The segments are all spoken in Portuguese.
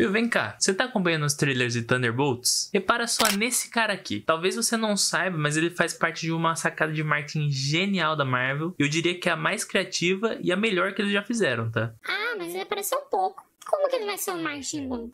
Viu, vem cá, você tá acompanhando os trailers de Thunderbolts? Repara só nesse cara aqui. Talvez você não saiba, mas ele faz parte de uma sacada de marketing genial da Marvel. Eu diria que é a mais criativa e a melhor que eles já fizeram, tá? Ah, mas ele apareceu um pouco. Como que ele vai ser um marketing bom?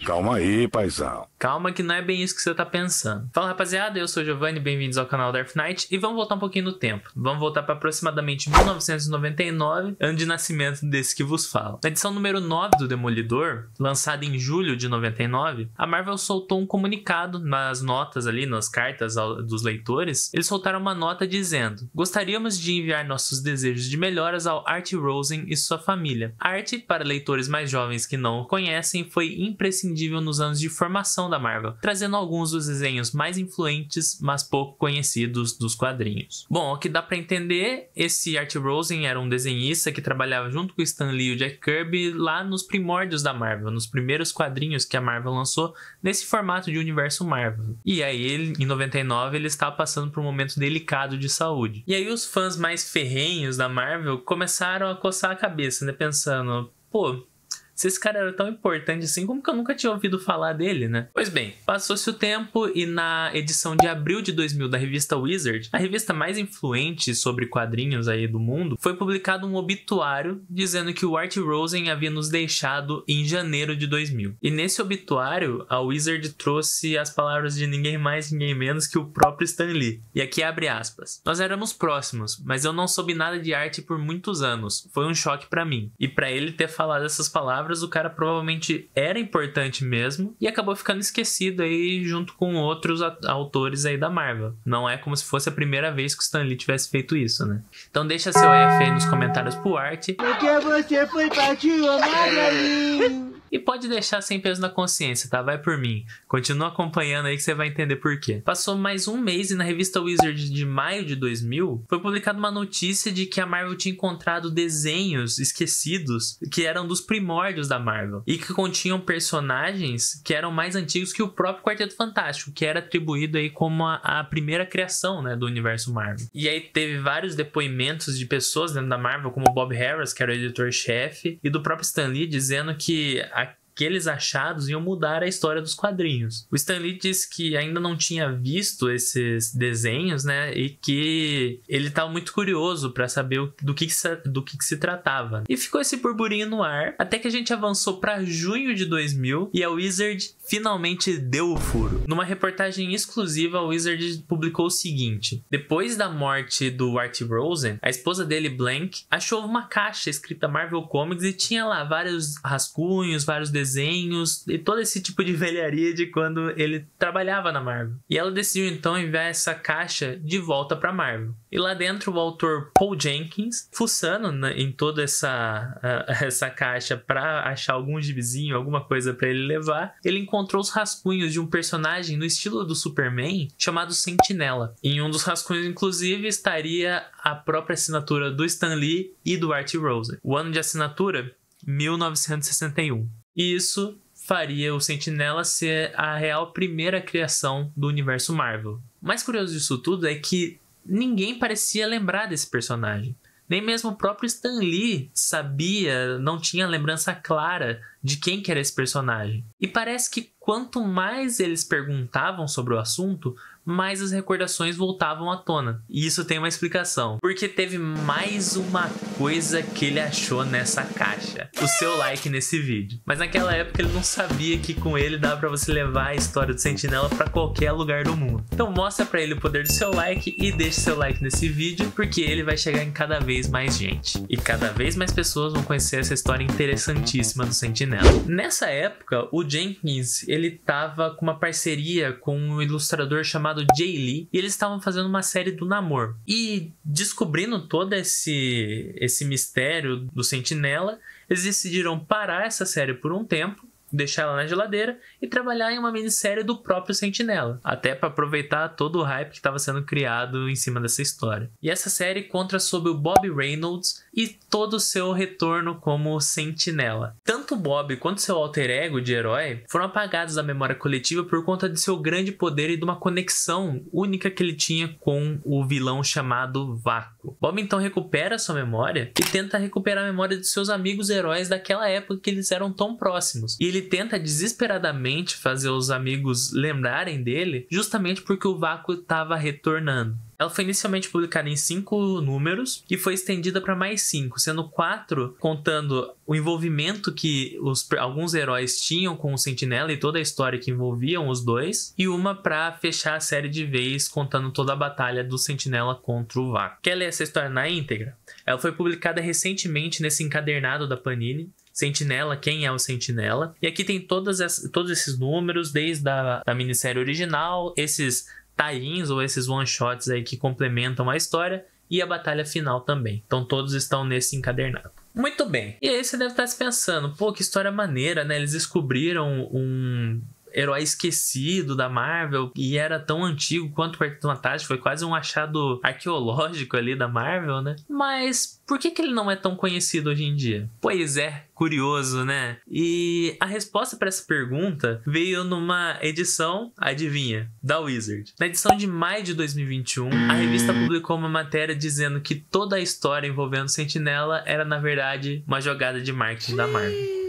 Calma aí, paizão. Calma que não é bem isso que você tá pensando. Fala, rapaziada, eu sou o Giovanni, bem-vindos ao canal Dark Knight e vamos voltar um pouquinho no tempo. Vamos voltar para aproximadamente 1999, ano de nascimento desse que vos fala. Na edição número 9 do Demolidor, lançada em julho de 99, a Marvel soltou um comunicado nas notas ali, nas cartas dos leitores. Eles soltaram uma nota dizendo: gostaríamos de enviar nossos desejos de melhoras ao Art Rosen e sua família. Art, para leitores mais jovens que não o conhecem, foi imprescindível nos anos de formação da Marvel, trazendo alguns dos desenhos mais influentes, mas pouco conhecidos dos quadrinhos. Bom, o que dá pra entender, esse Art Rosen era um desenhista que trabalhava junto com o Stan Lee e o Jack Kirby lá nos primórdios da Marvel, nos primeiros quadrinhos que a Marvel lançou nesse formato de universo Marvel. E aí, em 99, ele estava passando por um momento delicado de saúde. E aí os fãs mais ferrenhos da Marvel começaram a coçar a cabeça, né, pensando, pô, se esse cara era tão importante assim, como que eu nunca tinha ouvido falar dele, né? Pois bem, passou-se o tempo e na edição de abril de 2000 da revista Wizard, a revista mais influente sobre quadrinhos aí do mundo, foi publicado um obituário dizendo que o Art Rosen havia nos deixado em janeiro de 2000. E nesse obituário, a Wizard trouxe as palavras de ninguém mais, ninguém menos que o próprio Stan Lee. E aqui abre aspas. Nós éramos próximos, mas eu não soube nada de arte por muitos anos. Foi um choque pra mim. E pra ele ter falado essas palavras, o cara provavelmente era importante mesmo e acabou ficando esquecido aí junto com outros autores aí da Marvel. Não é como se fosse a primeira vez que o Stan Lee tivesse feito isso, né? Então deixa seu F aí nos comentários pro Art. Porque você foi partir, ô Magalinho. E pode deixar sem peso na consciência, tá? Vai por mim. Continua acompanhando aí que você vai entender por quê. Passou mais um mês e na revista Wizard de maio de 2000 foi publicada uma notícia de que a Marvel tinha encontrado desenhos esquecidos que eram dos primórdios da Marvel e que continham personagens que eram mais antigos que o próprio Quarteto Fantástico, que era atribuído aí como a primeira criação, né, do universo Marvel. E aí teve vários depoimentos de pessoas dentro da Marvel, como o Bob Harras, que era o editor-chefe, e do próprio Stan Lee, dizendo que aqueles achados iam mudar a história dos quadrinhos. O Stan Lee disse que ainda não tinha visto esses desenhos, né, e que ele estava muito curioso para saber do que se tratava. E ficou esse burburinho no ar, até que a gente avançou para junho de 2000 e a Wizard finalmente deu o furo. Numa reportagem exclusiva, a Wizard publicou o seguinte: depois da morte do Art Rosen, a esposa dele, Blank, achou uma caixa escrita Marvel Comics e tinha lá vários rascunhos, vários desenhos e todo esse tipo de velharia de quando ele trabalhava na Marvel. E ela decidiu então enviar essa caixa de volta para Marvel. E lá dentro o autor Paul Jenkins, fuçando em toda essa caixa para achar algum gibizinho, alguma coisa para ele levar, ele encontrou os rascunhos de um personagem no estilo do Superman chamado Sentinela. Em um dos rascunhos, inclusive, estaria a própria assinatura do Stan Lee e do Art Rosen. O ano de assinatura, 1961. E isso faria o Sentinela ser a real primeira criação do universo Marvel. O mais curioso disso tudo é que ninguém parecia lembrar desse personagem. Nem mesmo o próprio Stan Lee sabia, não tinha lembrança clara de quem que era esse personagem. E parece que quanto mais eles perguntavam sobre o assunto, mais as recordações voltavam à tona. E isso tem uma explicação. Porque teve mais uma coisa que ele achou nessa caixa. O seu like nesse vídeo. Mas naquela época ele não sabia que com ele dava pra você levar a história do Sentinela pra qualquer lugar do mundo. Então mostra pra ele o poder do seu like e deixe seu like nesse vídeo, porque ele vai chegar em cada vez mais gente. E cada vez mais pessoas vão conhecer essa história interessantíssima do Sentinela. Nessa época, o Jenkins, ele tava com uma parceria com um ilustrador chamado Jay Lee, e eles estavam fazendo uma série do Namor. E descobrindo todo esse mistério do Sentinela, eles decidiram parar essa série por um tempo, deixar ela na geladeira e trabalhar em uma minissérie do próprio Sentinela, até para aproveitar todo o hype que estava sendo criado em cima dessa história. E essa série conta sobre o Bob Reynolds e todo o seu retorno como Sentinela. Tanto o Bob quanto seu alter ego de herói foram apagados da memória coletiva por conta de seu grande poder e de uma conexão única que ele tinha com o vilão chamado Vácuo. Bob então recupera sua memória e tenta recuperar a memória de seus amigos heróis daquela época que eles eram tão próximos. E ele ele tenta desesperadamente fazer os amigos lembrarem dele, justamente porque o vácuo estava retornando. Ela foi inicialmente publicada em 5 números e foi estendida para mais 5, sendo 4 contando o envolvimento que alguns heróis tinham com o Sentinela e toda a história que envolviam os dois, e uma para fechar a série de vez, contando toda a batalha do Sentinela contra o Vácuo. Quer ler essa história na íntegra? Ela foi publicada recentemente nesse encadernado da Panini, Sentinela, quem é o Sentinela? E aqui tem todos esses números, desde a minissérie original, esses tie-ins ou esses one-shots aí que complementam a história e a batalha final também. Então todos estão nesse encadernado. Muito bem. E aí você deve estar se pensando, pô, que história maneira, né? Eles descobriram um herói esquecido da Marvel e era tão antigo quanto o Quarteto Fantástico, foi quase um achado arqueológico ali da Marvel, né? Mas por que ele não é tão conhecido hoje em dia? Pois é, curioso, né? E a resposta para essa pergunta veio numa edição, adivinha, da Wizard. Na edição de maio de 2021, a revista publicou uma matéria dizendo que toda a história envolvendo Sentinela era, na verdade, uma jogada de marketing da Marvel.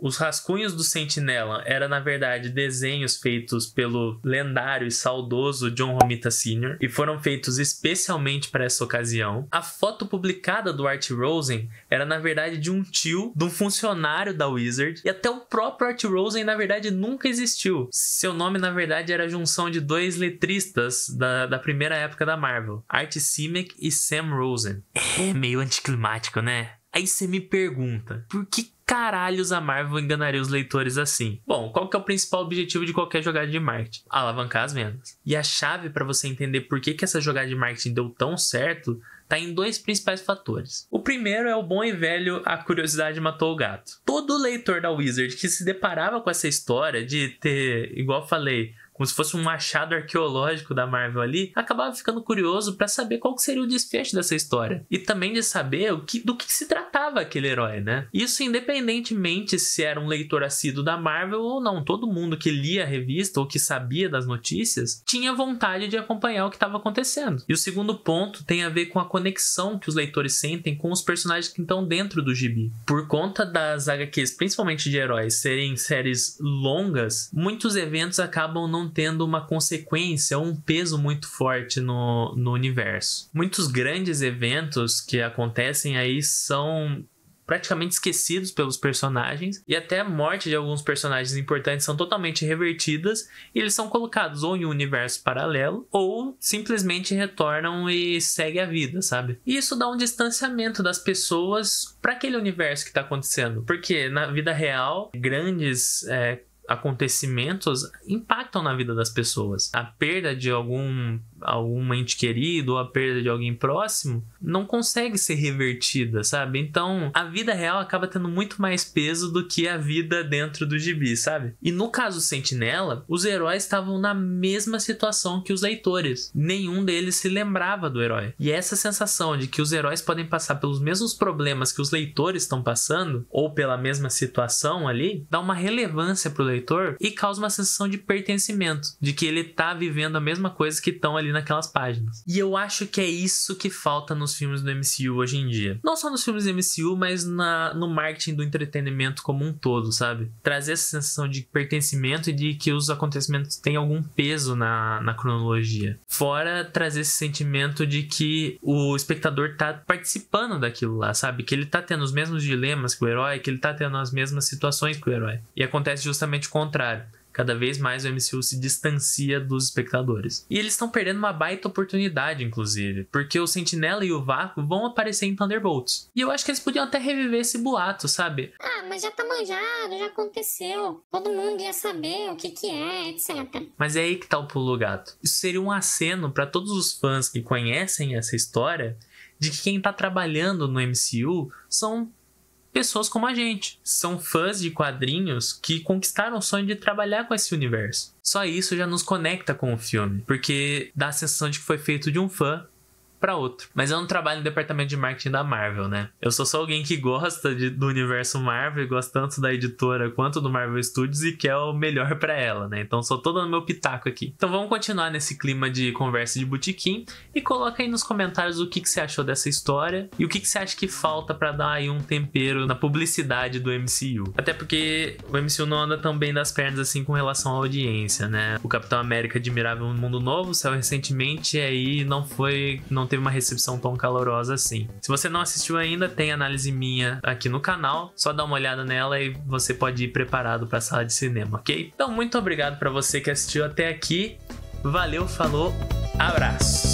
Os rascunhos do Sentinela eram, na verdade, desenhos feitos pelo lendário e saudoso John Romita Sr. e foram feitos especialmente para essa ocasião. A foto publicada do Art Rosen era, na verdade, de um tio, de um funcionário da Wizard, e até o próprio Art Rosen, na verdade, nunca existiu. Seu nome, na verdade, era a junção de 2 letristas da primeira época da Marvel, Art Simek e Sam Rosen. É meio anticlimático, né? Aí você me pergunta, por que caralhos a Marvel enganaria os leitores assim? Bom, qual que é o principal objetivo de qualquer jogada de marketing? Alavancar as vendas. E a chave para você entender por que essa jogada de marketing deu tão certo tá em 2 principais fatores. O primeiro é o bom e velho a curiosidade matou o gato. Todo leitor da Wizard que se deparava com essa história de ter, igual eu falei, como se fosse um achado arqueológico da Marvel ali, acabava ficando curioso para saber qual que seria o desfecho dessa história. E também de saber do que se tratava aquele herói, né? Isso independentemente se era um leitor assíduo da Marvel ou não. Todo mundo que lia a revista ou que sabia das notícias tinha vontade de acompanhar o que estava acontecendo. E o segundo ponto tem a ver com a conexão que os leitores sentem com os personagens que estão dentro do gibi. Por conta das HQs, principalmente de heróis, serem séries longas, muitos eventos acabam não tendo uma consequência, um peso muito forte no universo. Muitos grandes eventos que acontecem aí são praticamente esquecidos pelos personagens, e até a morte de alguns personagens importantes são totalmente revertidas e eles são colocados ou em um universo paralelo ou simplesmente retornam e segue a vida, sabe? E isso dá um distanciamento das pessoas para aquele universo que está acontecendo, porque na vida real grandes acontecimentos impactam na vida das pessoas. A perda de algum ente querido ou a perda de alguém próximo não consegue ser revertida, sabe? Então a vida real acaba tendo muito mais peso do que a vida dentro do gibi, sabe? E no caso Sentinela, os heróis estavam na mesma situação que os leitores. Nenhum deles se lembrava do herói. E essa sensação de que os heróis podem passar pelos mesmos problemas que os leitores estão passando, ou pela mesma situação ali, dá uma relevância pro leitor e causa uma sensação de pertencimento, de que ele tá vivendo a mesma coisa que estão ali naquelas páginas. E eu acho que é isso que falta nos filmes do MCU hoje em dia. Não só nos filmes do MCU, mas no marketing do entretenimento como um todo, sabe? Trazer essa sensação de pertencimento e de que os acontecimentos têm algum peso na cronologia. Fora trazer esse sentimento de que o espectador tá participando daquilo lá, sabe? Que ele tá tendo os mesmos dilemas que o herói, que ele tá tendo as mesmas situações que o herói. E acontece justamente o contrário. Cada vez mais o MCU se distancia dos espectadores. E eles estão perdendo uma baita oportunidade, inclusive. Porque o Sentinela e o Vácuo vão aparecer em Thunderbolts. E eu acho que eles podiam até reviver esse boato, sabe? Ah, mas já tá manjado, já aconteceu. Todo mundo ia saber o que é, etc. Mas é aí que tá o pulo do gato. Isso seria um aceno para todos os fãs que conhecem essa história de que quem tá trabalhando no MCU são pessoas como a gente. São fãs de quadrinhos que conquistaram o sonho de trabalhar com esse universo. Só isso já nos conecta com o filme, porque dá a sensação de que foi feito de um fã pra outro. Mas eu não trabalho no departamento de marketing da Marvel, né? Eu sou só alguém que gosta do universo Marvel, e gosta tanto da editora quanto do Marvel Studios e quer o melhor pra ela, né? Então sou todo no meu pitaco aqui. Então vamos continuar nesse clima de conversa de botequim e coloca aí nos comentários o que você achou dessa história e o que você acha que falta pra dar aí um tempero na publicidade do MCU. Até porque o MCU não anda tão bem das pernas assim com relação à audiência, né? O Capitão América Admirável Mundo Novo saiu recentemente e aí não teve uma recepção tão calorosa assim. Se você não assistiu ainda, tem análise minha aqui no canal, só dá uma olhada nela e você pode ir preparado para a sala de cinema, ok? Então muito obrigado para você que assistiu até aqui, valeu, falou, abraço!